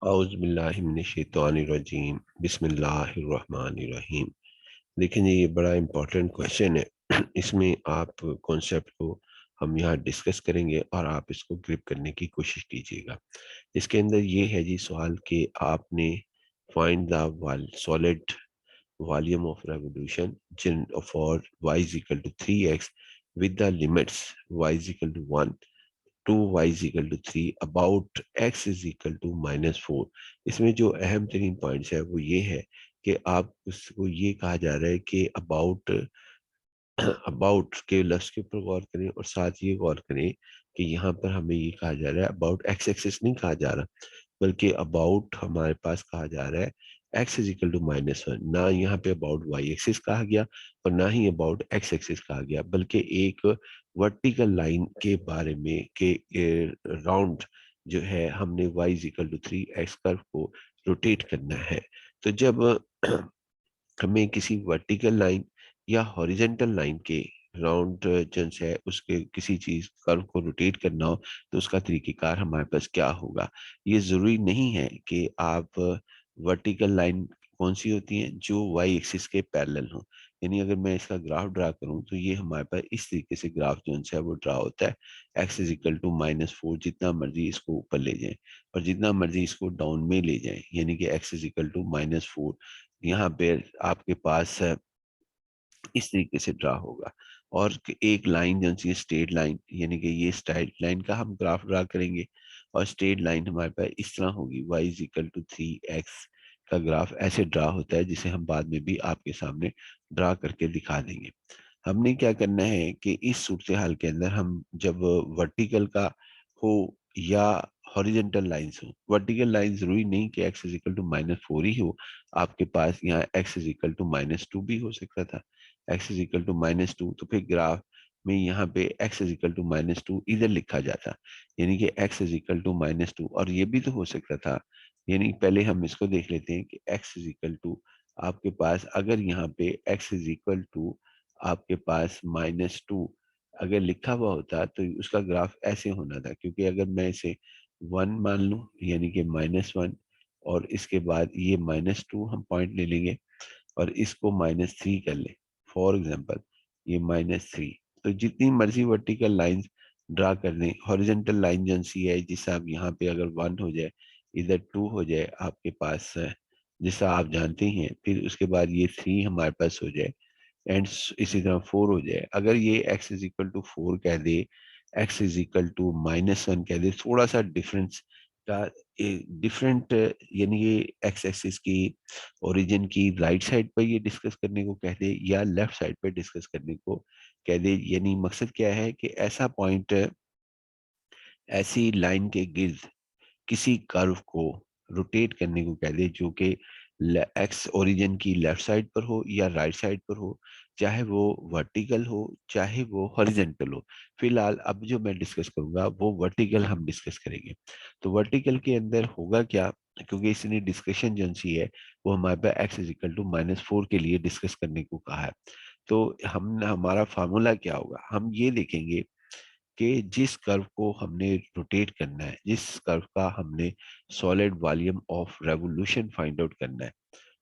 औज़ुबिल्लाहिमिनश्शैतानिर्रजीम बिस्मिल्लाहिर्रहमानिर्रहीम। लेकिन ये बड़ा इम्पोर्टेंट क्वेश्चन है। इसमें आप कॉन्सेप्ट को हम यहाँ डिस्कस करेंगे और आप इसको ग्रिप करने की कोशिश कीजिएगा। इसके अंदर ये है जी सवाल कि आपने find the solid volume of revolution for y is equal to 3x with the limits y is equal to 1 to y is equal to 3 about x is equal to -4। इसमें जो अहम तरीन पॉइंट्स है वो ये है कि आप उसको ये कहा जा रहा है कि अबाउट अबाउट के लफ्ज के ऊपर गौर करें और साथ ये गौर करें कि यहाँ पर हमें ये कहा जा रहा है अबाउट एक्स एक्सिस नहीं कहा जा रहा, बल्कि अबाउट हमारे पास कहा जा रहा है एक्स इज इक्वल टू -1। ना यहाँ पे अबाउट वाई एक्सिस कहा गया और ना ही अबाउट एक्स एक्सिस कहा गया, बल्कि एक वर्टिकल लाइन के बारे में के राउंड जो है हमने y is equal to 3x curve को रोटेट करना है। तो जब हमें किसी वर्टिकल लाइन या हॉरिजेंटल लाइन के राउंड जो है उसके किसी चीज कर्व को रोटेट करना हो तो उसका तरीक़ेकार हमारे पास क्या होगा। ये जरूरी नहीं है कि आप वर्टिकल लाइन कौन सी होती है जो वाई एक्सिस के पैरेलल हो। यानी अगर मैं इसका ग्राफ ड्रा करूं तो ये हमारे पास इस तरीके से ग्राफ जो है वो ड्रा होता है। एक्स इज इक्वल टू -4, जितना मर्जी इसको ऊपर ले जाएं और जितना मर्जी इसको डाउन में ले जाएं, यानी कि एक्स इज इक्वल टू -4 यहाँ पे आपके पास इस तरीके से ड्रा होगा। और एक लाइन जो सी स्ट्रेट लाइन, यानी कि ये स्ट्रेट लाइन का हम ग्राफ ड्रा करेंगे और स्ट्रेट लाइन हमारे पास इस तरह होगी y is equal to 3x का ग्राफ ऐसे ड्रा होता है, जिसे हम बाद में भी आपके सामने ड्रा करके दिखा देंगे। हमने क्या करना है कि इस सूरत हाल के अंदर हम जब वर्टिकल का हो या हॉरिजेंटल लाइंस हो, वर्टिकल लाइन जरूरी नहीं कि x इज इक्वल टू -4 ही हो, आपके पास यहाँ x इज इक्वल टू -2 भी हो सकता था। x इज इक्वल टू -2 तो फिर ग्राफ में यहाँ पे x इज इक्वल टू -2 इधर लिखा जाता, यानी कि x इज इक्वल टू -2। और ये भी तो हो सकता था, यानी पहले हम इसको देख लेते हैं कि x इज इक्वल टू आपके पास अगर यहाँ पे x इज इक्वल टू आपके पास -2 अगर लिखा हुआ होता तो उसका ग्राफ ऐसे होना था, क्योंकि अगर मैं इसे 1 मान लूं यानी कि -1 और इसके बाद ये -2 हम पॉइंट ले लेंगे और इसको -3 कर ले फॉर एग्जांपल, ये -3। तो जितनी मर्जी वर्टिकल लाइन ड्रा कर लें, हॉरिजेंटल लाइन जो सी है जिससे आप यहाँ पे अगर 1 हो जाए इधर 2 हो जाए आपके पास जिससा आप जानते ही हैं, फिर उसके बाद ये 3 हमारे पास हो जाए एंड इसी तरह 4 हो जाए। अगर ये x इज इक्वल टू 4 कह दे, x इज इक्वल टू -1 कह दे, थोड़ा सा डिफरेंस का डिफरेंट, यानी ये एक्स एक्सिस की ओरिजिन की राइट साइड पर ये डिस्कस करने को कह दे या लेफ्ट साइड पर डिस्कस करने को कह दे। यानी मकसद क्या है कि ऐसा पॉइंट ऐसी लाइन के गिर्द किसी कर्व को रोटेट करने को कह दे जो कि एक्स ओरिजिन की लेफ्ट साइड पर हो या राइट साइड पर हो, चाहे वो वर्टिकल हो चाहे वो हॉरिजेंटल हो। फिलहाल अब जो मैं डिस्कस करूंगा वो वर्टिकल हम डिस्कस करेंगे। तो वर्टिकल के अंदर होगा क्या, क्योंकि इसने डिस्कशन जो सी है वो हमारे पास एक्स इज इक्वल टू -4 के लिए डिस्कस करने को कहा है। तो हम हमारा फार्मूला क्या होगा, हम ये देखेंगे कि जिस कर्व को हमने रोटेट करना है, जिस कर्व का हमने solid volume of revolution find out करना है,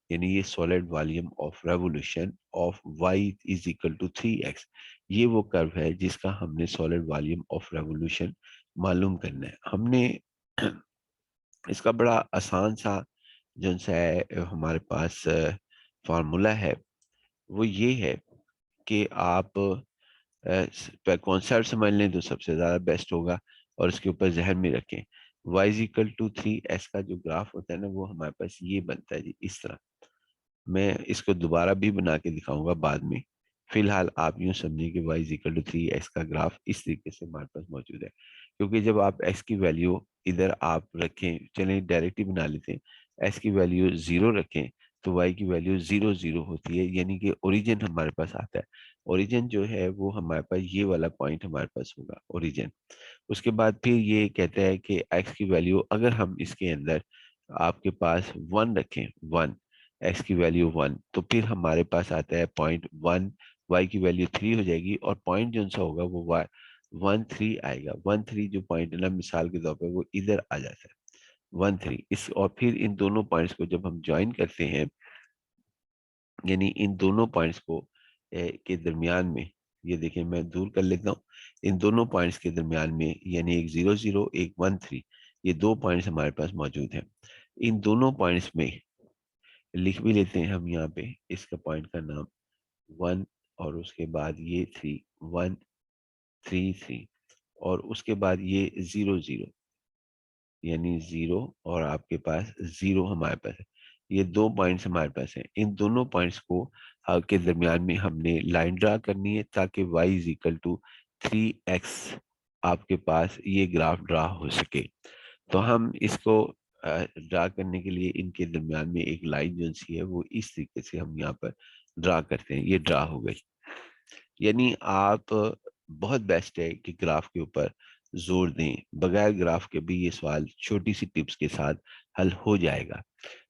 यानी ये solid volume of revolution of y is equal to 3x, ये वो कर्व है जिसका हमने सॉलिड वॉल्यूम ऑफ रेवोल्यूशन मालूम करना है। हमने इसका बड़ा आसान सा जो सा है हमारे पास फार्मूला है, वो ये है कि आप कॉन्सेप्ट समझ लें तो सबसे ज़्यादा बेस्ट होगा और उसके ऊपर जहन में रखें। y is equal to 3x का जो ग्राफ होता है ना वो हमारे पास ये बनता है जी इस तरह। मैं इसको दोबारा भी बना के दिखाऊंगा बाद में। फिलहाल आप यूं समझिए कि y is equal to 3x का ग्राफ इस तरीके से हमारे पास मौजूद है। क्योंकि जब आप x की वैल्यू इधर आप रखें, चलें डायरेक्ट ही बना लेते हैं, x की वैल्यू 0 रखें तो y की वैल्यू 0 0 होती है, यानी कि ओरिजिन हमारे पास आता है। ओरिजिन जो है वो हमारे पास ये वाला पॉइंट हमारे पास होगा ओरिजिन। उसके बाद फिर ये कहता है कि x की वैल्यू अगर हम इसके अंदर आपके पास 1 रखें, 1 x की वैल्यू 1, तो फिर हमारे पास आता है पॉइंट 1, y की वैल्यू 3 हो जाएगी और पॉइंट जो सा होगा वो y 1 3 आएगा। 1 3 जो पॉइंट है ना, मिसाल के तौर पर वो इधर आ जाता है। 13 इस, और फिर इन दोनों पॉइंट्स को जब हम ज्वाइन करते हैं, यानी इन दोनों पॉइंट्स को के दरमियान में, ये देखें मैं दूर कर लेता हूँ, इन दोनों पॉइंट्स के दरमियान में यानी एक 00 एक 13, ये दो पॉइंट्स हमारे पास मौजूद हैं। इन दोनों पॉइंट्स में लिख भी लेते हैं हम यहाँ पे इसका पॉइंट का नाम 1, और उसके बाद ये 3 1 3 3, और उसके बाद ये 00 यानी 0, और आपके पास 0 हमारे पास है। ये दो पॉइंट्स हमारे पास हैं। इन दोनों पॉइंट्स को के दरमियान में हमने लाइन ड्रा करनी है ताकि y is equal to 3x आपके पास ये ग्राफ ड्रा हो सके। तो हम इसको ड्रा करने के लिए इनके दरमियान में एक लाइन जो सी है वो इस तरीके से हम यहाँ पर ड्रा करते हैं। ये ड्रा हो गई। यानी आप बहुत बेस्ट है कि ग्राफ के ऊपर जोर दें, बगैर ग्राफ के भी ये सवाल छोटी सी टिप्स के साथ हल हो जाएगा।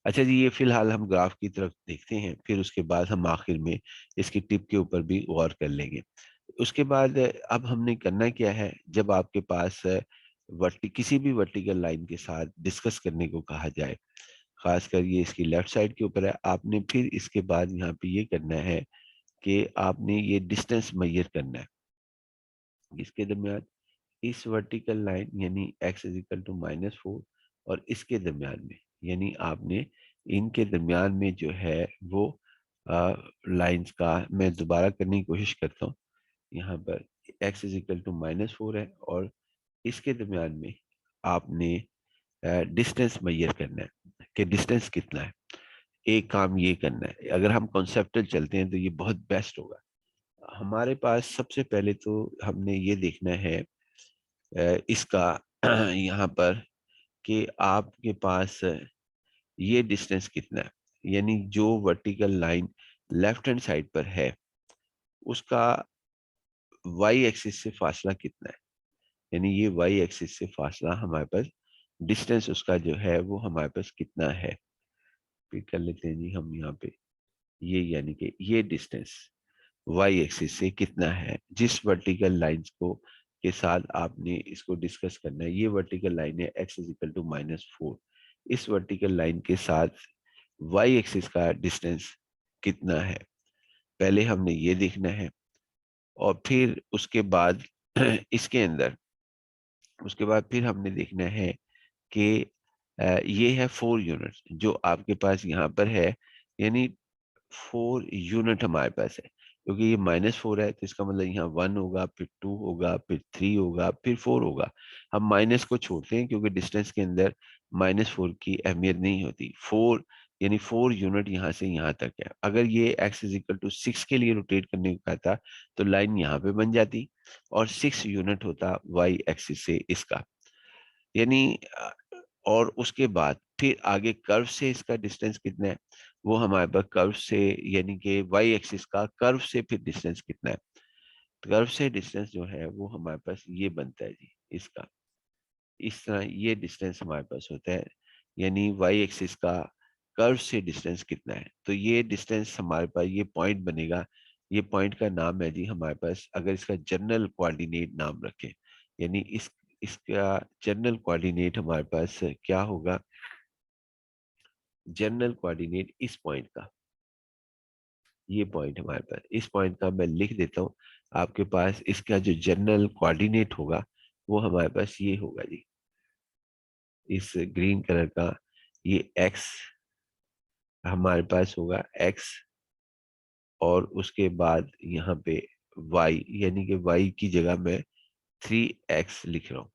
अच्छा जी, ये फिलहाल हम ग्राफ की तरफ देखते हैं, फिर उसके बाद हम आखिर में इसकी टिप के ऊपर भी गौर कर लेंगे। उसके बाद अब हमने करना क्या है, जब आपके पास किसी भी वर्टिकल लाइन के साथ डिस्कस करने को कहा जाए, खासकर ये इसकी लेफ्ट साइड के ऊपर है, आपने फिर इसके बाद यहाँ पे ये करना है कि आपने ये डिस्टेंस मेजर करना है इसके दरमियान, इस वर्टिकल लाइन यानी x इज इक्वल टू -4 और इसके दरमियान में, यानी आपने इनके दरमियान में जो है वो लाइंस का, मैं दोबारा करने की कोशिश करता हूँ। यहाँ पर x इज इक्वल टू -4 है और इसके दरमियान में आपने डिस्टेंस मेजर करना है कि डिस्टेंस कितना है। एक काम ये करना है, अगर हम कॉन्सेप्टल चलते हैं तो ये बहुत बेस्ट होगा। हमारे पास सबसे पहले तो हमने ये देखना है इसका यहाँ पर कि आपके पास ये डिस्टेंस कितना है, यानी जो vertical line left hand side पर है उसका वाई एक्सिस से फासला कितना है, यानी ये वाई एक्सिस से फासला हमारे पास डिस्टेंस उसका जो है वो हमारे पास कितना है। फिर कर लेते हैं जी हम यहाँ पे ये, यानी कि ये डिस्टेंस वाई एक्सिस से कितना है जिस वर्टिकल लाइंस को के साथ आपने इसको डिस्कस करना है। ये वर्टिकल लाइन है x इज इक्वल टू -4, इस वर्टिकल लाइन के साथ वाई एक्सिस का डिस्टेंस कितना है, पहले हमने ये देखना है। और फिर उसके बाद इसके अंदर उसके बाद फिर हमने देखना है कि ये है 4 यूनिट जो आपके पास यहाँ पर है, यानी 4 यूनिट हमारे पास है, क्योंकि ये -4 है तो इसका मतलब यहाँ 1 होगा, फिर 2 होगा, फिर 3 होगा, फिर 4 होगा। हम माइनस को छोड़ते हैं क्योंकि डिस्टेंस के अंदर -4 की अहमियत नहीं होती। 4 यानी 4 यूनिट यहाँ से यहाँ तक है। अगर ये x इज इक्वल टू 6 के लिए रोटेट करने को कहता तो लाइन यहाँ पे बन जाती और 6 यूनिट होता y एक्सिस से इसका, यानी और उसके बाद फिर आगे कर्व से इसका डिस्टेंस कितना है, वो हमारे पास कर्व से, यानी कि वाई एक्सिस का कर्व से फिर डिस्टेंस कितना है। कर्व से डिस्टेंस जो है वो हमारे पास ये बनता है जी इसका, इस तरह ये डिस्टेंस हमारे पास होता है, यानी वाई एक्सिस का कर्व से डिस्टेंस कितना है। तो ये डिस्टेंस हमारे पास ये पॉइंट बनेगा। ये पॉइंट का नाम है जी हमारे पास, अगर इसका जनरल कोऑर्डिनेट नाम रखें, यानी इसका जनरल कोऑर्डिनेट हमारे पास क्या होगा, जनरल कोऑर्डिनेट इस पॉइंट का, ये पॉइंट हमारे पास, इस पॉइंट का मैं लिख देता हूँ आपके पास। इसका जो जनरल कोऑर्डिनेट होगा वो हमारे पास ये होगा जी, इस ग्रीन कलर का ये x हमारे पास होगा x, और उसके बाद यहाँ पे y, यानी कि y की जगह मैं 3x लिख रहा हूँ।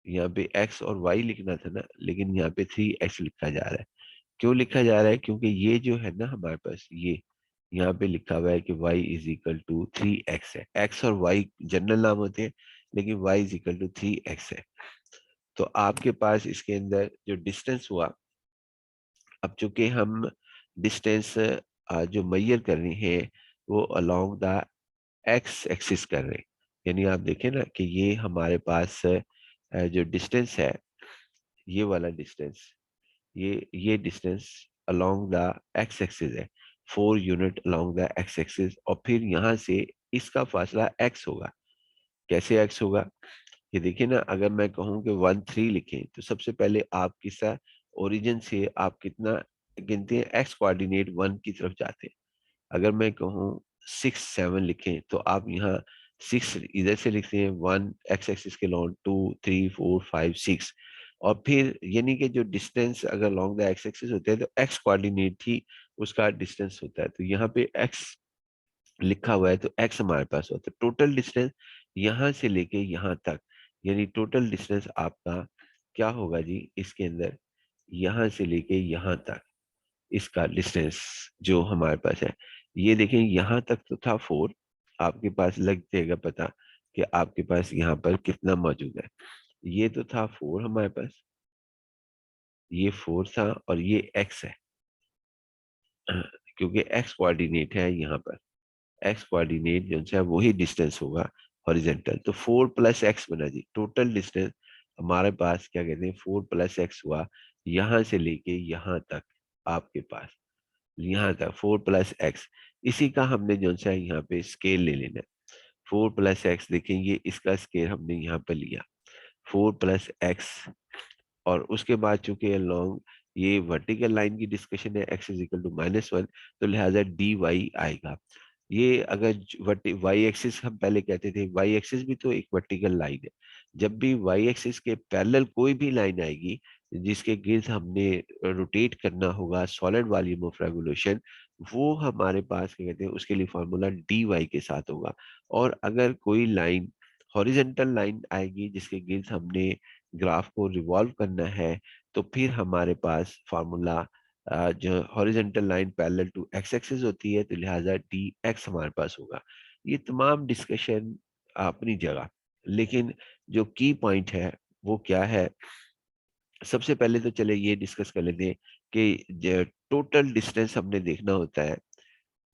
यहाँ पे x और y लिखना था ना, लेकिन यहाँ पे 3x लिखा जा रहा है। क्यों लिखा जा रहा है, क्योंकि ये जो है ना हमारे पास ये यहाँ पे लिखा हुआ है कि y is equal to 3x है। x और y जनरल नाम होते हैं, लेकिन y is equal to 3x है। तो आपके पास इसके अंदर जो डिस्टेंस हुआ, अब चूंकि हम डिस्टेंस जो मेजर कर रहे हैं वो अलोंग द एक्स एक्सिस कर रहे हैं, यानी आप देखें ना कि ये हमारे पास जो डिस्टेंस है, ये वाला डिस्टेंस, ये distance along the x axis है, 4 unit along the x axis, और फिर यहाँ से इसका फासला x होगा। कैसे x होगा, ये देखिए ना, अगर मैं कहूँ कि 1 3 लिखें तो सबसे पहले आप किसा ओरिजिन से आप कितना गिनते हैं, एक्स कोऑर्डिनेट 1 की तरफ जाते हैं। अगर मैं कहूँ 6 7 लिखें तो आप यहाँ 6 इधर से लिखते हैं, 1 एक्स एक्सिस के लॉन्ग, 2 3 4 5 6, और फिर यानी कि जो डिस्टेंस अगर लॉन्ग द एक्स एक्सिस होते हैं तो एक्स कोऑर्डिनेट ही उसका डिस्टेंस होता है। तो यहाँ पे एक्स लिखा हुआ है तो एक्स हमारे पास होता है। टोटल डिस्टेंस यहाँ से लेके यहाँ तक, यानी टोटल डिस्टेंस आपका क्या होगा जी इसके अंदर, यहाँ से लेके यहाँ तक इसका डिस्टेंस जो हमारे पास है। ये देखें, यहाँ तक तो था 4, आपके पास लग जाएगा पता कि आपके पास यहाँ पर कितना मौजूद है। ये तो था 4 हमारे पास, ये 4 था, और ये एक्स है क्योंकि एक्स कोऑर्डिनेट है यहाँ पर। एक्स कोऑर्डिनेट जो है वही डिस्टेंस होगा हॉरिजेंटल। तो 4 प्लस एक्स बना जी टोटल डिस्टेंस हमारे पास, क्या कहते हैं, 4 प्लस एक्स हुआ यहाँ से लेके यहाँ तक आपके पास, यहाँ तक 4 प्लस एक्स। इसी का हमने जो है यहाँ पे स्केल ले लेना है। 4 प्लस एक्स देखेंगे, इसका स्केल हमने यहाँ पे लिया 4 प्लस एक्स, और उसके बाद चूंकि लॉन्ग ये वर्टिकल लाइन की डिस्कशन है, एक्स इज इक्वल टू -1, तो लिहाजा डी वाई आएगा। ये अगर वाई एक्सिस हम पहले कहते थे, वाई एक्सिस भी तो एक वर्टिकल लाइन है। जब भी वाई एक्सिस के पैरेलल कोई भी लाइन आएगी जिसके गिर्द हमने रोटेट करना होगा सॉलिड वॉल्यूम ऑफ रेवोल्यूशन, वो हमारे पास क्या कहते हैं उसके लिए फॉर्मूला डी वाई के साथ होगा। और अगर कोई लाइन हॉरिजेंटल लाइन आएगी जिसके गिर्द हमने ग्राफ को रिवॉल्व करना है, तो फिर हमारे पास फार्मूला जो horizontal line parallel to x axis होती है, तो लिहाजा डी एक्स हमारे पास होगा। ये तमाम डिस्कशन अपनी जगह, लेकिन जो की पॉइंट है वो क्या है, सबसे पहले तो चले ये डिस्कस कर लेते हैं कि टोटल डिस्टेंस हमने देखना होता है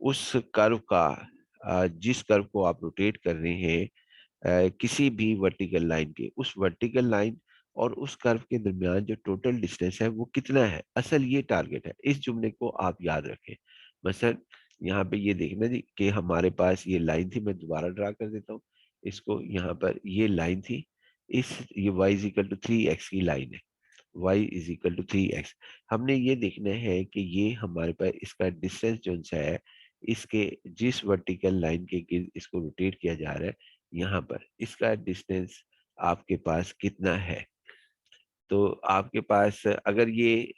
उस कर्व का, जिस कर्व को आप रोटेट कर रहे हैं, किसी भी वर्टिकल लाइन के, उस वर्टिकल लाइन और उस कर्व के दरमियान जो टोटल डिस्टेंस है वो कितना है। असल ये टारगेट है, इस जुमले को आप याद रखें। मसलन यहाँ पे ये देखना जी कि हमारे पास ये लाइन थी, मैं दोबारा ड्रा कर देता हूँ इसको। यहाँ पर ये लाइन थी, ये y is equal to 3x की लाइन है, y is equal to 3x। हमने ये देखना है कि ये हमारे पास इसका डिस्टेंस जो सा है, इसके जिस वर्टिकल लाइन के गिर्द इसको रोटेट किया जा रहा है, यहाँ पर इसका डिस्टेंस आपके पास कितना है। तो आपके पास अगर ये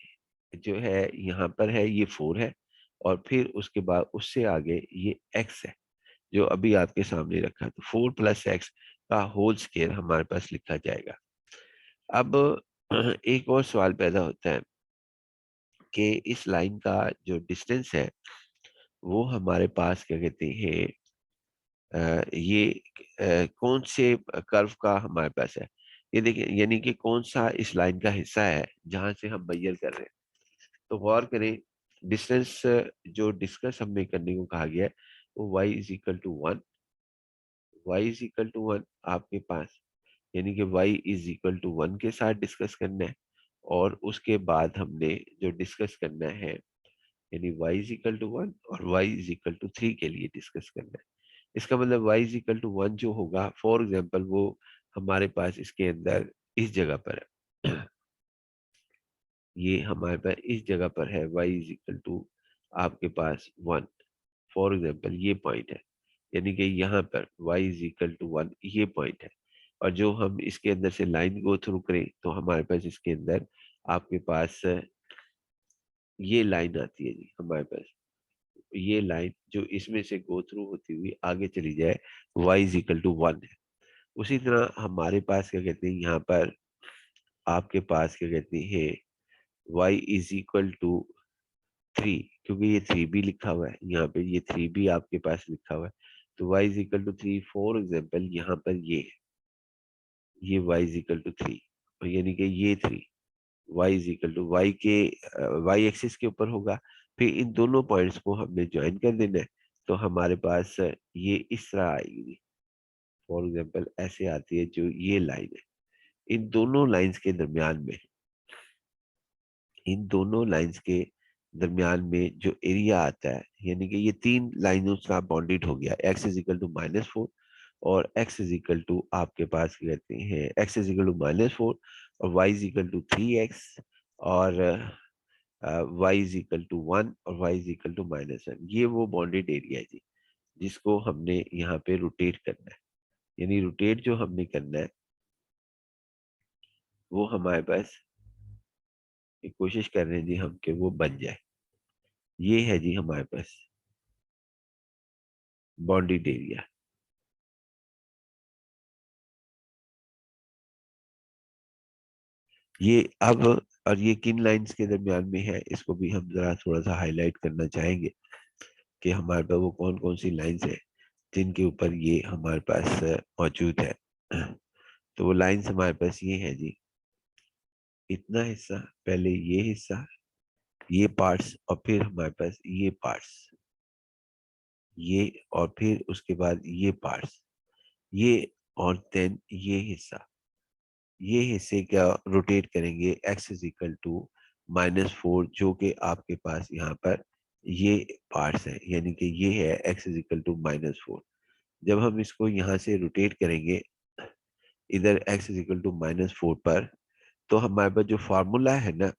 जो है यहाँ पर है, ये 4 है, और फिर उसके बाद उससे आगे ये x है जो अभी आपके सामने रखा है। तो 4 प्लस एक्स का होल स्क्वायर हमारे पास लिखा जाएगा। अब एक और सवाल पैदा होता है कि इस लाइन का जो डिस्टेंस है वो हमारे पास क्या कहते हैं, ये कौन से कर्व का हमारे पास है। ये देखिए, यानी कि कौन सा इस लाइन का हिस्सा है जहां से हम मेजर कर रहे हैं। तो गौर करें, डिस्टेंस जो डिस्कस हमने करने को कहा गया है वो y is equal to 1, y is equal to 1 आपके पास, यानी कि y इज इक्वल टू 1 के साथ डिस्कस करना है। और उसके बाद हमने जो डिस्कस करना है, यानी y इज इक्वल टू 1 और y इज इक्वल टू 3 के लिए डिस्कस करना है। इसका मतलब y इज इक्वल टू 1 जो होगा, फॉर एग्जांपल वो हमारे पास इसके अंदर इस जगह पर है ये हमारे पास इस जगह पर है, y इज इक्वल टू आपके पास 1, फॉर एग्जांपल ये पॉइंट है, यानी कि यहाँ पर y इज इक्वल टू 1 ये पॉइंट है। और जो हम इसके अंदर से लाइन गो थ्रू करें तो हमारे पास इसके अंदर आपके पास ये लाइन आती है जी हमारे पास, ये लाइन जो इसमें से गो थ्रू होती हुई आगे चली जाए, y इज इक्वल टू 1 है। उसी तरह हमारे पास क्या कहते हैं, यहाँ पर आपके पास क्या कहते हैं, y इज इक्वल टू 3, क्योंकि ये 3 भी लिखा हुआ है यहाँ पे, ये 3 भी आपके पास लिखा हुआ है। तो y is equal to 3, for example यहाँ पर ये y इज इक्वल टू 3, यानी कि ये 3, y is equal to y के y एक्सिस के ऊपर होगा। फिर इन दोनों पॉइंट्स को हमने ज्वाइन कर देना है, तो हमारे पास ये इस तरह आएगी। फॉर एग्जाम्पल ऐसे आती है जो ये लाइन है, इन दोनों लाइंस के दरमियान में, इन दोनों लाइंस के दरमियान में जो एरिया आता है, यानी कि ये तीन लाइनों का बॉन्डेड हो गया, x इज इक्वल टू -4, और x इज इक्वल टू आपके पास क्या कहते हैं, x इज इक्वल टू -4 और y is equal to 3x और y इज इक्वल टू 1 और y इज इक्वल टू -1। ये वो बाउंडेड एरिया है जी जिसको हमने यहाँ पे रोटेट करना है। यानी रोटेट जो हमने करना है वो हमारे पास एक कोशिश कर रहे हैं जी हम कि वो बन जाए। ये है जी हमारे पास बाउंडेड एरिया। ये अब और ये किन लाइंस के दरमियान में है इसको भी हम जरा थोड़ा सा हाईलाइट करना चाहेंगे कि हमारे पास वो कौन कौन सी लाइंस है जिनके ऊपर ये हमारे पास मौजूद है। तो वो लाइंस हमारे पास ये है जी, इतना हिस्सा, पहले ये हिस्सा, ये पार्ट्स और फिर हमारे पास ये पार्ट्स, ये और फिर उसके बाद ये पार्ट्स, ये और देन ये हिस्सा। ये हिस्से क्या रोटेट करेंगे x इज इक्वल टू -4 जो कि आपके पास यहाँ पर ये पार्ट्स है, यानी कि ये है x इज इक्वल टू -4। जब हम इसको यहाँ से रोटेट करेंगे इधर x इज इक्वल टू -4 पर, तो हमारे पास जो फार्मूला है ना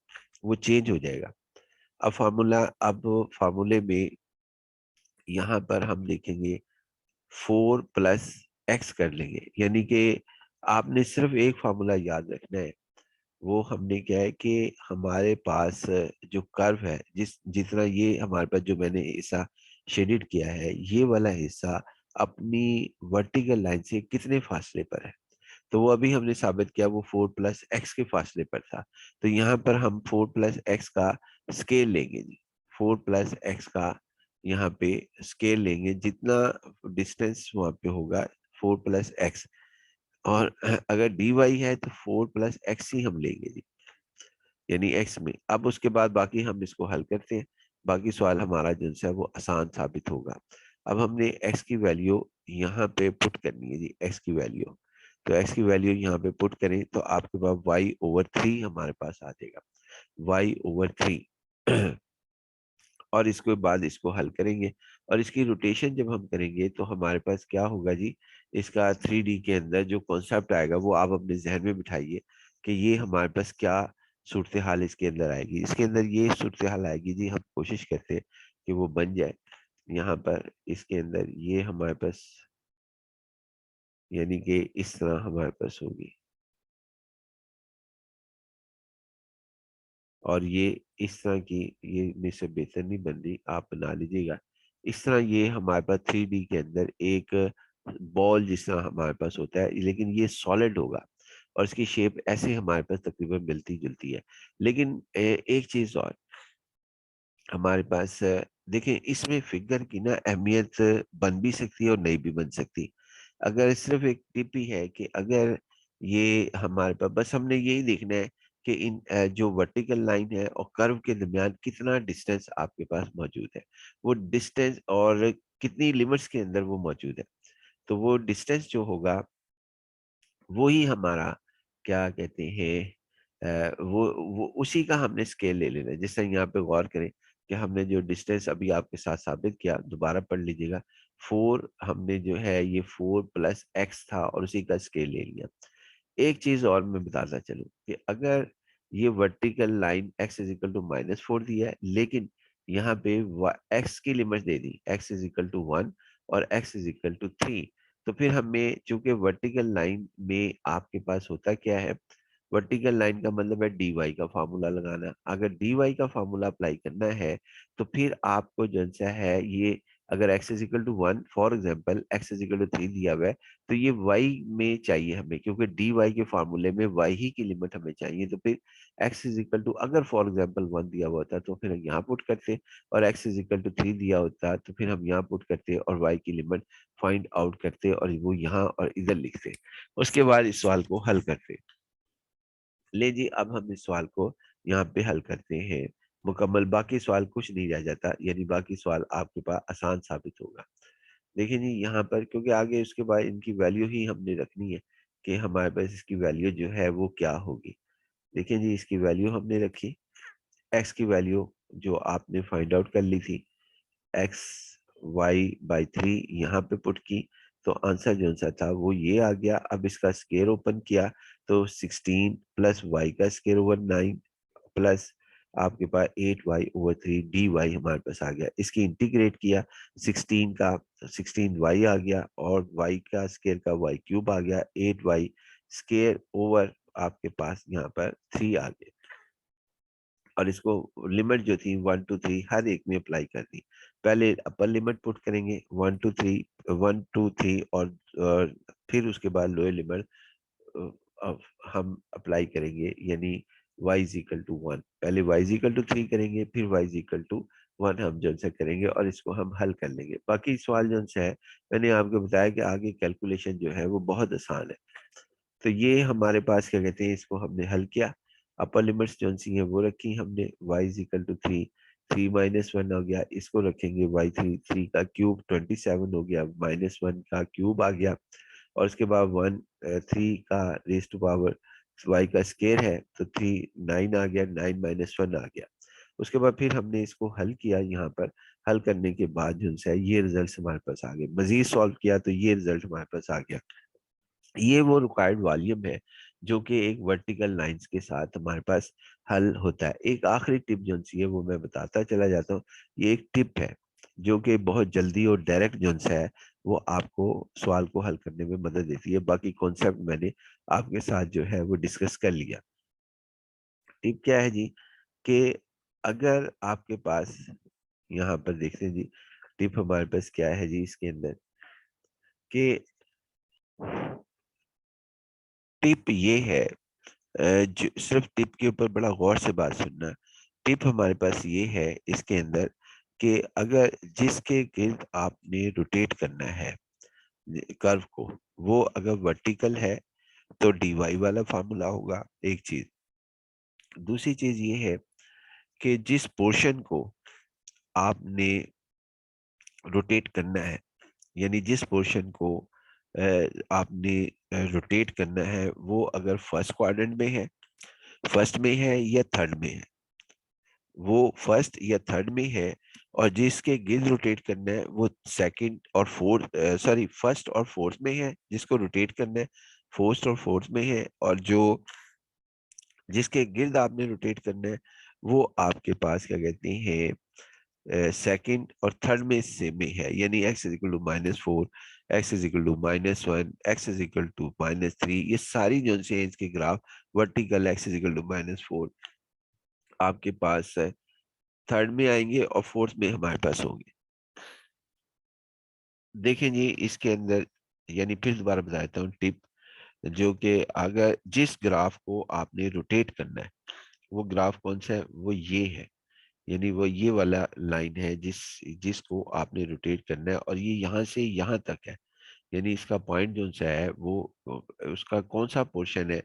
वो चेंज हो जाएगा। अब फार्मूले में यहाँ पर हम देखेंगे 4 प्लस एक्स कर लेंगे, यानी कि आपने सिर्फ एक फार्मूला याद रखना है। वो हमने क्या है कि हमारे पास जो कर्व है, जितना ये हमारे पास जो मैंने हिस्सा शेडेड किया है, ये वाला हिस्सा अपनी वर्टिकल लाइन से कितने फासले पर है। तो वो अभी हमने साबित किया वो 4 प्लस एक्स के फासले पर था। तो यहाँ पर हम 4 प्लस एक्स का स्केल लेंगे जी। 4 प्लस एक्स का यहाँ पे स्केल लेंगे, जितना डिस्टेंस वहाँ पे होगा 4 प्लस एक्स। और अगर डी वाई है तो 4 प्लस एक्स ही हम लेंगे जी, यानी एक्स में। अब उसके बाद बाकी हम इसको हल करते हैं। बाकी सवाल हमारा जो है वो आसान साबित होगा। अब हमने एक्स की वैल्यू यहाँ पे पुट करनी है जी, एक्स की वैल्यू। तो एक्स की वैल्यू यहाँ पे पुट करें तो आपके पास y/3 हमारे पास आ जाएगा, y/3। और इसके बाद इसको हल करेंगे और इसकी रोटेशन जब हम करेंगे तो हमारे पास क्या होगा जी, इसका 3D के अंदर जो कॉन्सेप्ट आएगा वो आप अपने जहन में बिठाइए कि ये हमारे पास क्या सूरत हाल इसके अंदर आएगी। इसके अंदर ये सूरत हाल आएगी जी, हम कोशिश करते हैं कि वो बन जाए। यहाँ पर इसके अंदर ये हमारे पास, यानी कि इस तरह हमारे पास होगी और ये इस तरह की, ये मेरे से बेहतर नहीं बन रही, आप बना लीजिएगा। इस तरह ये हमारे पास 3D के अंदर एक बॉल जिस तरह हमारे पास होता है, लेकिन ये सॉलिड होगा और इसकी शेप ऐसे हमारे पास तकरीबन मिलती जुलती है। लेकिन एक चीज और हमारे पास देखें, इसमें फिगर की ना अहमियत बन भी सकती है और नहीं भी बन सकती। अगर सिर्फ एक टिप ही है कि अगर ये हमारे पास, बस हमने यही देखना है कि इन जो वर्टिकल लाइन है और कर्व के दरमियान कितना डिस्टेंस आपके पास मौजूद है, वो डिस्टेंस और कितनी लिमिट्स के अंदर वो मौजूद है। तो वो डिस्टेंस जो होगा वो ही हमारा क्या कहते हैं, वो उसी का हमने स्केल ले लेना है। जैसे यहाँ पे गौर करें कि हमने जो डिस्टेंस अभी आपके साथ साबित किया, दोबारा पढ़ लीजिएगा। 4 हमने जो है ये 4 प्लस एक्स था और उसी का स्केल ले लिया। एक चीज और मैं बताता चलूं कि अगर ये vertical line x is equal to -4 दिया है, लेकिन यहाँ पे x की लिमिट दे दी, x इज इक्वल टू 1 और x इज इक्वल टू 3। तो फिर हमें, चूंकि वर्टिकल लाइन में आपके पास होता क्या है, वर्टिकल लाइन का मतलब है डी वाई का फार्मूला लगाना। अगर डी वाई का फार्मूला अप्लाई करना है तो फिर आपको जो सा है ये, अगर x is equal to 1, for example x is equal to 3 दिया हुआ है, तो ये y में चाहिए हमें, क्योंकि डी वाई के फार्मूले में y ही की लिमिट हमें चाहिए। तो फिर x इज इक्वल टू, अगर फॉर एग्जाम्पल 1 दिया हुआ होता तो फिर हम यहाँ पुट करते, और x इज इक्वल टू 3 दिया होता तो फिर हम यहाँ पुट करते और y की लिमिट फाइंड आउट करते और वो यहाँ और इधर लिखते। उसके बाद इस सवाल को हल करते। ले जी, अब हम इस सवाल को यहाँ पे हल करते हैं मुकम्मल। बाकी सवाल कुछ नहीं रह जाता, यानी बाकी सवाल आपके पास आसान साबित होगा। देखिए जी, यहाँ पर क्योंकि आगे उसके बाद इनकी वैल्यू ही हमने रखनी है कि हमारे पास इसकी वैल्यू जो है वो क्या होगी। देखिए जी, इसकी वैल्यू हमने रखी, एक्स की वैल्यू जो आपने फाइंड आउट कर ली थी, एक्स y/3 यहाँ पे पुट की। तो आंसर जो सा था वो ये आ गया। अब इसका स्केयर ओपन किया तो 16 प्लस वाई का स्केयर ओवर 9 प्लस आपके पास 8y/3 dy हमारे पास आ गया। इसकी इंटीग्रेट किया 16 का 16y आ गया और y का स्केयर का y क्यूब आ गया, 8y स्केयर ओवर आपके पास यहाँ पर 3 आ गया। और इसको लिमिट जो थी 1 to 3 हर एक में अप्लाई कर दी। पहले अपर लिमिट पुट करेंगे 1 to 3 1 to 3 और फिर उसके बाद लोअर लिमिट अब हम अप्लाई करेंगे, यानी y इज इक्वल टू 1। पहले y इज इक्वल टू 3 करेंगे, फिर y इज इक्वल टू 1 हम जो से करेंगे और इसको हम हल कर लेंगे। बाकी सवाल जो है मैंने आपको बताया कि आगे कैलकुलेशन जो है वो बहुत आसान है। तो ये हमारे पास क्या कहते हैं, इसको हमने हल किया। अपर लिमिट्स जो सी है वो रखी हमने, y इज इक्वल टू 3, 3 - 1 हो गया, इसको रखेंगे y3, 3 का क्यूब 27 हो गया, -1 का क्यूब आ गया और उसके बाद 3 का रेज टू पावर y का स्केयर है तो 3 9 आ गया, 9 - 1 आ गया। उसके बाद फिर हमने इसको हल किया। यहाँ पर हल करने के बाद जो है ये रिजल्ट हमारे पास आ गए। मजीद सॉल्व किया तो ये रिजल्ट हमारे पास आ गया। ये वो रिक्वायर्ड वॉल्यूम है जो कि एक वर्टिकल लाइंस के साथ हमारे पास हल होता है। एक आखिरी टिप जो सी है वो मैं बताता चला जाता हूँ। ये एक टिप है जो कि बहुत जल्दी और डायरेक्ट जो है वो आपको सवाल को हल करने में मदद देती है। बाकी कॉन्सेप्ट मैंने आपके साथ जो है वो डिस्कस कर लिया। टिप क्या है जी, कि अगर आपके पास यहाँ पर देखते हैं जी, टिप हमारे पास क्या है जी इसके अंदर, कि टिप ये है, सिर्फ टिप के ऊपर बड़ा गौर से बात सुनना। टिप हमारे पास ये है इसके अंदर कि अगर जिसके गिर्द आपने रोटेट करना है कर्व को, वो अगर वर्टिकल है तो dy वाला फार्मूला होगा, एक चीज। दूसरी चीज ये है कि जिस पोर्शन को आपने रोटेट करना है, यानी जिस पोर्शन को आपने रोटेट करना है, वो अगर फर्स्ट क्वाड्रेंट में है, फर्स्ट में है या थर्ड में है, वो फर्स्ट या थर्ड में है, और जिसके गिर्द रोटेट करना है वो सेकंड और फोर्थ, सॉरी फर्स्ट और फोर्थ में है, जिसको रोटेट करना है फर्स्ट और फोर्थ में है, और जो जिसके गिर्द आपने रोटेट करना है वो आपके पास क्या कहते हैं सेकंड और थर्ड में है, यानी x is equal to -4, x is equal to -1, x is equal to -3। ये सारी जो से इसके graph vertical x is equal to -4 आपके पास थर्ड में आएंगे और फोर्थ में हमारे पास होंगे। देखें जी इसके अंदर, यानी फिर दोबारा बता देता हूँ टिप, जो कि अगर जिस ग्राफ को आपने रोटेट करना है, वो ग्राफ कौन सा है, वो ये है, यानी वो ये वाला लाइन है जिसको आपने रोटेट करना है, और ये यहाँ से यहाँ तक है, यानी इसका पॉइंट जो सा है वो उसका कौन सा पोर्शन है,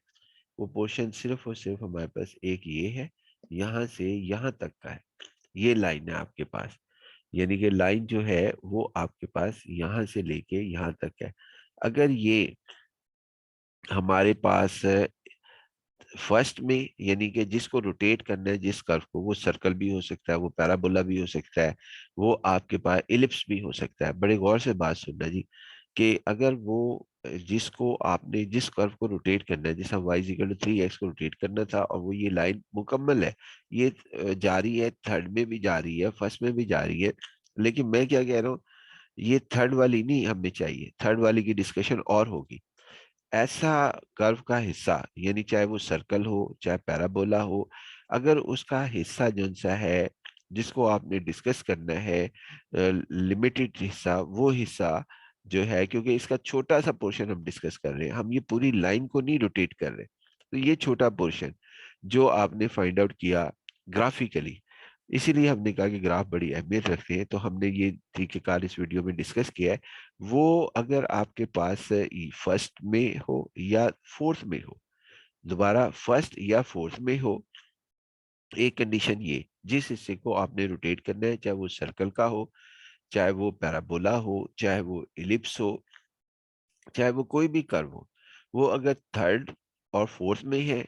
वो पोर्शन सिर्फ और सिर्फ हमारे पास एक ये है, यहाँ से यहाँ तक का है। ये लाइन है आपके पास, यानी कि लाइन जो है वो आपके पास यहाँ से लेके यहाँ तक है। अगर ये हमारे पास फर्स्ट में, यानी कि जिसको रोटेट करना है जिस कर्व को, वो सर्कल भी हो सकता है, वो पैराबोला भी हो सकता है, वो आपके पास इलिप्स भी हो सकता है। बड़े गौर से बात सुनना जी, कि अगर वो जिसको आपने जिस कर्व को रोटेट करना है, जैसा y इक्वल टू 3x को रोटेट करना था, और वो ये लाइन मुकम्मल है, ये जारी है, थर्ड में भी जारी है, फर्स्ट में भी जारी है, लेकिन मैं क्या कह रहा हूँ, ये थर्ड वाली नहीं हमें चाहिए, थर्ड वाली की डिस्कशन और होगी। ऐसा कर्व का हिस्सा, यानी चाहे वो सर्कल हो चाहे पैराबोला हो, अगर उसका हिस्सा जो सा है जिसको आपने डिस्कस करना है, लिमिटेड हिस्सा, वो हिस्सा जो है, क्योंकि इसका छोटा सा पोर्शन हम डिस्कस कर रहे हैं, हम ये पूरी लाइन को नहीं रोटेट कर रहे, तो ये छोटा पोर्शन जो आपने फाइंड आउट किया ग्राफिकली, इसीलिए हमने कहा कि ग्राफ बड़ी अहमियत रखते हैं, तो हमने ये तरीकेकार इस वीडियो में डिस्कस किया है। वो अगर आपके पास फर्स्ट में हो या फोर्थ में हो, दोबारा फर्स्ट या फोर्थ में हो, एक कंडीशन ये, जिस हिस्से को आपने रोटेट करना है, चाहे वो सर्कल का हो, चाहे वो पैराबोला हो, चाहे वो इलिप्स हो, चाहे वो कोई भी कर्व हो, वो अगर थर्ड और फोर्थ में है,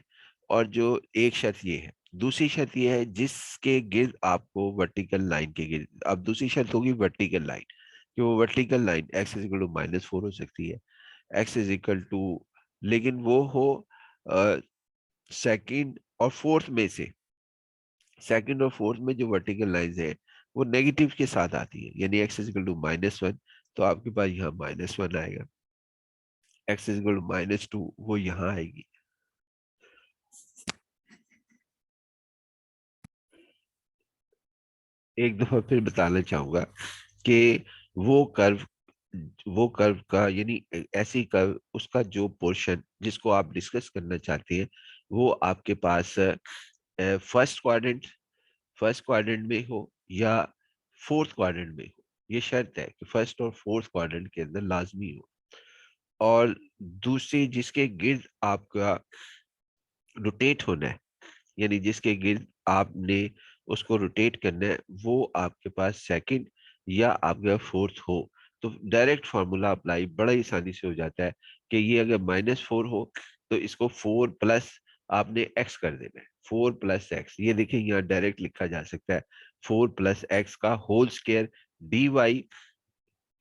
और जो एक शर्त ये है, दूसरी शर्त ये है जिसके गिर्द आपको वर्टिकल लाइन के गिर्द, अब दूसरी शर्त होगी वर्टिकल लाइन, कि वो vertical line x is equal to -4 हो सकती है, x इज इक्वल टू, लेकिन वो हो सेकंड और फोर्थ में से, सेकंड और फोर्थ में जो वर्टिकल लाइंस है वो नेगेटिव के साथ आती है, यानी x इज इक्वल टू -1, तो आपके पास यहाँ -1 आएगा, x इज इक्वल टू -2 वो यहाँ आएगी। एक दफा फिर बताना चाहूंगा कि वो कर्व वो कर्व का यानी ऐसी कर्व उसका जो पोर्शन जिसको आप डिस्कस करना चाहते हैं वो आपके पास फर्स्ट क्वाड्रेंट फर्स्ट क्वाड्रेंट में हो या फोर्थ क्वाड्रेंट में हो, ये शर्त है कि फर्स्ट और फोर्थ क्वाड्रेंट के अंदर लाजमी हो। और दूसरी जिसके गिर्द आपका रोटेट होना है, यानी जिसके गिर्द आपने उसको रोटेट करना है, वो आपके पास सेकंड या आपका फोर्थ हो, तो डायरेक्ट फार्मूला अप्लाई बड़ा ही आसानी से हो जाता है कि ये अगर -4 हो तो इसको 4 प्लस आपने x कर देना है, 4 प्लस एक्स, ये देखिए यहाँ डायरेक्ट लिखा जा सकता है 4 प्लस एक्स का होल स्क्वायर dy,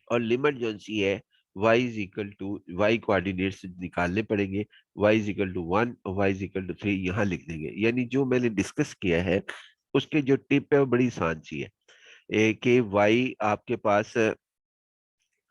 और लिमिट जो सी है y is equal to, y coordinates निकालने पड़ेंगे, y इज इक्वल टू 1 और y इज इक्वल टू 3 यहाँ लिख देंगे। यानी जो मैंने डिस्कस किया है उसके जो टिप है वो बड़ी आसान सी है, कि y आपके पास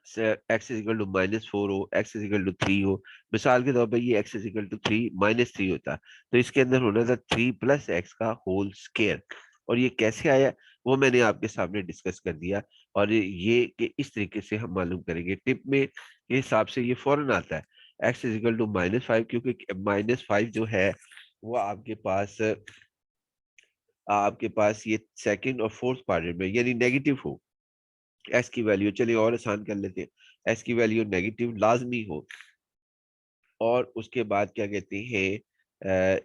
एक्स इज इक्वल टू -4 हो, एक्स इज इक्वल टू 3 हो, मिसाल के तौर पर ये एक्स इज इक्वल टू 3 -3 होता, तो इसके अंदर होना था 3 प्लस एक्स का होल स्क्वायर। और ये कैसे आया वो मैंने आपके सामने डिस्कस कर दिया, और ये कि इस तरीके से हम मालूम करेंगे टिप में के हिसाब से ये फौरन आता है एक्स इज इक्वल टू -5, क्योंकि -5 जो है वो आपके पास ये सेकंड और फोर्थ क्वाड्रेंट में यानी नेगेटिव हो, एस की वैल्यू, चलिए और आसान कर लेते हैं, एस की वैल्यू नेगेटिव लाजमी हो, और उसके बाद क्या कहते हैं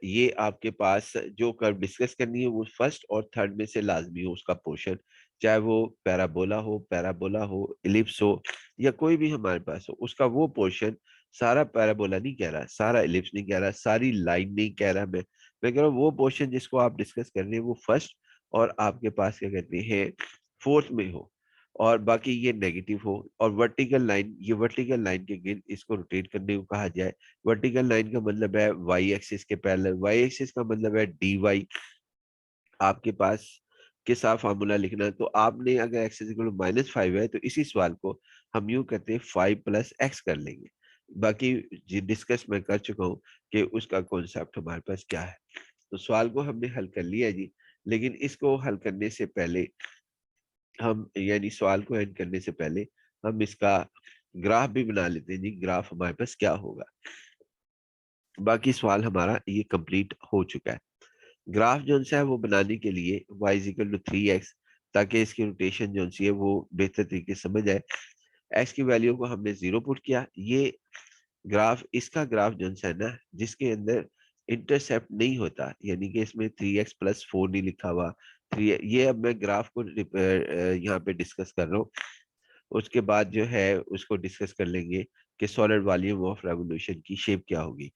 ये आपके पास जो कर्व डिस्कस करनी है वो फर्स्ट और थर्ड में से लाजमी हो उसका पोर्शन, चाहे वो पैराबोला हो, इलिप्स हो, या कोई भी हमारे पास हो, उसका वो पोर्शन, सारा पैराबोला नहीं कह रहा, सारा इलिप्स नहीं कह रहा, सारी लाइन नहीं कह रहा, मैं कह रहा हूँ वो पोर्शन जिसको आप डिस्कस कर रहे हैं वो फर्स्ट और आपके पास क्या कहते हैं फोर्थ में हो, और बाकी ये नेगेटिव हो, और वर्टिकल लाइन, ये वर्टिकल लाइन के गिर्द इसको रोटेट करने को कहा जाए। वर्टिकल लाइन का मतलब है वाई एक्सिस के पैरेलल, वाई एक्सिस का मतलब है डी वाई, आपके पास के साथ फार्मूला लिखना है, तो आपने अगर एक्स इक्वल टू -5 है तो इसी सवाल को हम यूं करते हैं 5 प्लस एक्स कर लेंगे। बाकी डिस्कस मैं कर चुका हूँ कि उसका कॉन्सेप्ट हमारे पास क्या है। तो सवाल को हमने हल कर लिया है जी, लेकिन इसको हल करने से पहले हम, यानी सवाल को एंड करने से पहले हम इसका ग्राफ भी बना लेते हैं जी, ग्राफ हमारे पास क्या होगा। बाकी सवाल हमारा ये कंप्लीट हो चुका है। ग्राफ जो सा है वो बनाने के लिए y is equal to 3x, ताकि इसकी रोटेशन जो सी है वो बेहतर तरीके से समझ आए, x की वैल्यू को हमने 0 पुट किया। ये ग्राफ, इसका ग्राफ जो सा है ना जिसके अंदर इंटरसेप्ट नहीं होता, यानी कि इसमें 3x प्लस 4 नहीं लिखा हुआ, 3, ये अब मैं ग्राफ को यहाँ पे डिस्कस कर रहा हूँ। उसके बाद जो है उसको डिस्कस कर लेंगे कि सॉलिड वॉल्यूम ऑफ रेवोल्यूशन की शेप क्या होगी।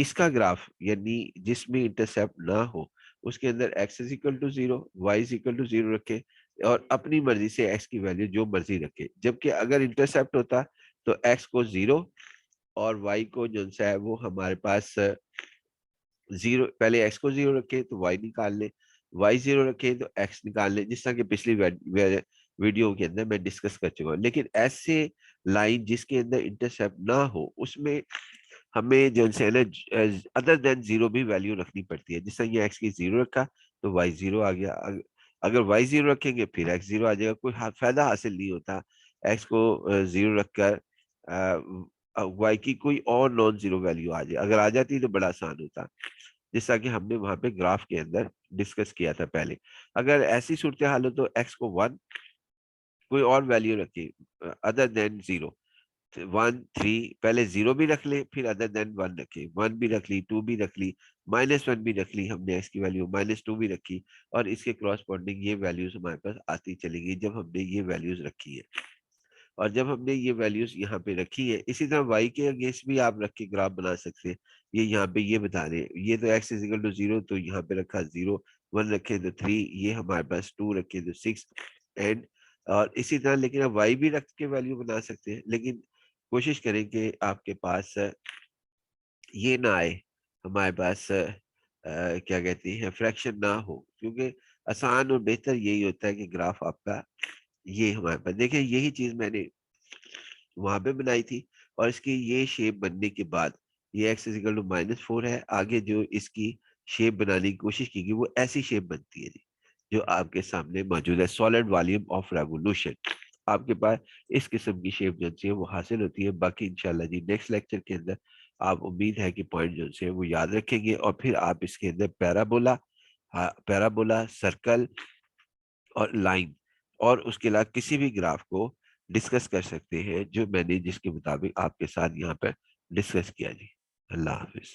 इसका ग्राफ यानी जिसमें इंटरसेप्ट ना हो उसके अंदर x is equal to 0, y is equal to 0 रखे, और अपनी मर्जी से x की वैल्यू जो मर्जी रखे। जबकि अगर इंटरसेप्ट होता तो x को 0 और y को जो सा है वो हमारे पास 0, पहले x को 0 रखे तो y निकाल ले, y 0 रखे तो x निकाल ले, जिस तरह की पिछली वीडियो के अंदर मैं डिस्कस कर चुका हूँ। लेकिन ऐसे लाइन जिसके अंदर इंटरसेप्ट ना हो उसमें हमें जो है ना अदर देन 0 भी वैल्यू रखनी पड़ती है। जिस तरह ये x की 0 रखा तो y 0 आ गया, अगर y 0 रखेंगे फिर x 0 आ जाएगा, कोई फायदा हासिल नहीं होता x को 0 रखकर y की कोई और नॉन जीरो वैल्यू आ जाए, अगर आ जाती तो बड़ा आसान होता, जैसा कि हमने वहां पे ग्राफ के अंदर डिस्कस किया था पहले। अगर ऐसी सूरत हाल हो तो x को 1 कोई और वैल्यू रखिए अदर देन 0, 1 3, पहले 0 भी रख ले फिर अदर देन 1 रखे, 1 भी रख ली, 2 भी रख ली, -1 भी रख ली हमने x की वैल्यू, -2 भी रखी, और इसके क्रॉसपोंडिंग ये वैल्यूज हमारे पास आती चलेगी जब हमने ये वैल्यूज रखी है। और जब हमने ये वैल्यूज यहाँ पे रखी है, इसी तरह y के अगेंस्ट भी आप रख के ग्राफ बना सकते हैं। ये यहाँ पे ये बता रहे हैं, ये तो x इज इक्वल टू 0 तो यहाँ पे रखा 0, 1 रखे तो 3, ये हमारे पास 2 रखे तो 6, एंड और इसी तरह लेकिन आप y भी रख के वैल्यू बना सकते हैं, लेकिन कोशिश करें कि आपके पास ये ना आए, हमारे पास क्या कहती हैं फ्रैक्शन ना हो, क्योंकि आसान और बेहतर यही होता है कि ग्राफ आपका ये हमारे पास देखिए, यही चीज मैंने वहां पे बनाई थी। और इसकी ये शेप बनने के बाद ये एक्स इजिकल टू -4 है, आगे जो इसकी शेप बनाने की कोशिश की गई वो ऐसी शेप बनती है जी, जो आपके सामने मौजूद है, सॉलिड वॉल्यूम ऑफ रेवोल्यूशन। आपके पास इस किस्म की शेप जो है वो हासिल होती है। बाकी इंशाल्लाह जी नेक्स्ट लेक्चर के अंदर आप उम्मीद है कि पॉइंट जो है वो याद रखेंगे, और फिर आप इसके अंदर पैराबोला, पैराबोला, सर्कल और लाइन और उसके अलावा किसी भी ग्राफ को डिस्कस कर सकते हैं, जो मैंने जिसके मुताबिक आपके साथ यहाँ पर डिस्कस किया जी। अल्लाह हाफिज।